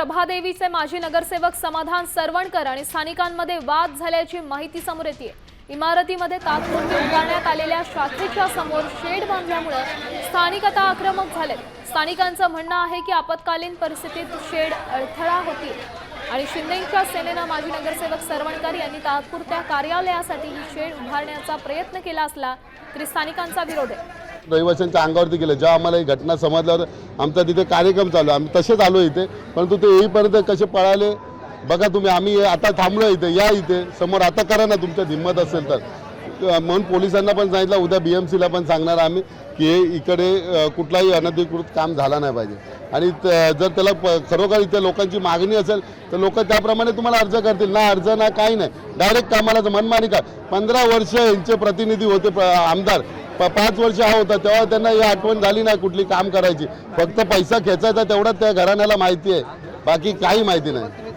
प्रभादेवीचे माजी नगरसेवक समाधान सरवणकर आणि स्थानिकांमध्ये वाद झाल्याची माहिती समोर येते। इमारतीमध्ये तात्पुरती उभारण्यात आलेल्या शाखेच्या समोर शेड बांधल्यामुळे स्थानिक आता आक्रमक झाले। स्थानिकांचं म्हणणं आहे की आपत्कालीन परिस्थितीत शेड अडथळा होती आणि शिंदेंच्या सेनेनं माजी नगरसेवक सरवणकर यांनी तात्पुरत्या कार्यालयासाठी ही शेड उभारण्याचा प्रयत्न केला असला तरी स्थानिकांचा विरोध आहे। रहिवाशांच्या अंगावरती गेले। जेव्हा आम्हाला ही घटना समजल्यावर आमचा तिथे कार्यक्रम चालू, आम्ही तसेच आलो इथे, परंतु ते येईपर्यंत कसे पळाले बघा तुम्ही। आम्ही आता थांबलो इथे, या इथे समोर, आता करा ना तुमच्या हिम्मत असेल तर। म्हणून पोलिसांना पण सांगितलं, उद्या BMC ला पण सांगणार आम्ही की हे इकडे कुठलाही अनधिकृत काम झाला नाही पाहिजे। आणि जर त्याला खरोखर इथे लोकांची मागणी असेल तर लोक त्याप्रमाणे तुम्हाला अर्ज करतील। ना अर्ज ना काही नाही, डायरेक्ट कामाला मनमानी का। 15 वर्ष यांचे प्रतिनिधी होते आमदार, 5 वर्ष हा होता, तेव्हा त्यांना ही आठवण झाली नाही कुठली काम करायची। फक्त पैसा खेचायचा तेवढंच त्या घराण्याला माहिती आहे, बाकी काही माहिती नाही।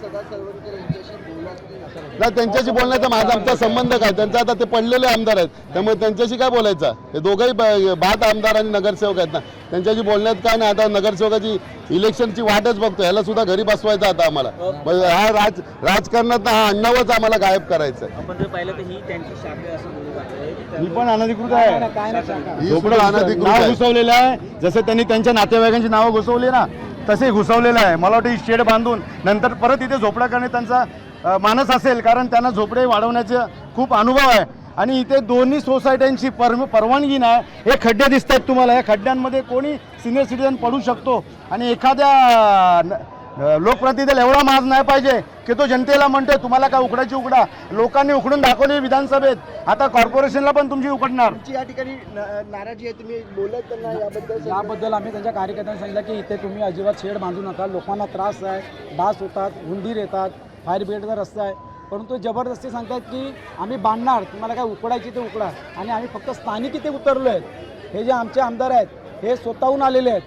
ना त्यांच्याशी बोलण्याचा माझा आमचा संबंध काय, त्यांचा आता ते पडलेले आमदार आहेत, त्यामुळे त्यांच्याशी काय बोलायचं। हे दोघंही बाद आमदार आणि नगरसेवक आहेत ना, त्यांच्याशी बोलण्यात काय नाही। आता नगरसेवकाची इलेक्शनची वाटच बघतो, ह्याला सुद्धा घरी बसवायचं आता आम्हाला। हा राजकारणात हा अण्णावच आम्हाला गायब करायचं। आपण जर पाहिलं तर ही त्यांची शाखा असं बोलली जाते, ही पण अनधिकृत आहे, झोपडं अनधिकृत नाव आहे। घुसवलेलं आहे। जसं त्यांनी त्यांच्या नातेवाईकांची नावं घुसवली ना, तसे घुसवलेलं आहे। मला वाटतं ही शेड बांधून नंतर परत इथे झोपडा करणे त्यांचा मानस असेल, कारण त्यांना झोपडे वाढवण्याचे खूप अनुभव आहे। आणि इथे दोन्ही सोसायट्यांची परवानगी नाही। हे खड्डे दिसतात तुम्हाला, या खड्ड्यांमध्ये कोणी सिनियर सिटीजन पडू शकतो आणि एखाद्या लोकप्रतिनिधीला एवढा माज नाही पाहिजे की तो जनतेला म्हणतो तुम्हाला काय उकडायची उकडा। लोकांनी उकडून दाखवली विधानसभेत, आता कॉर्पोरेशनला पण तुमची उकडणार। या ठिकाणी नाराजी आहे, तुम्ही बोलत त्यांना याबद्दल आम्ही त्यांच्या कार्यकर्त्यांना सांगितलं की इथे तुम्ही अजिबात शेड बांधू नका, लोकांना त्रास आहे, डास होतात, उंदीर येतात, फायर ब्रिगेडचा रस्ता आहे, परंतु जबरदस्ती सांगतात की आम्ही बांधणार, तुम्हाला काय उकडायची ते उकडा। आणि आम्ही फक्त स्थानिक इथे उतरलो आहेत। हे जे आमचे आमदार आहेत हे स्वतःहून आलेले आहेत,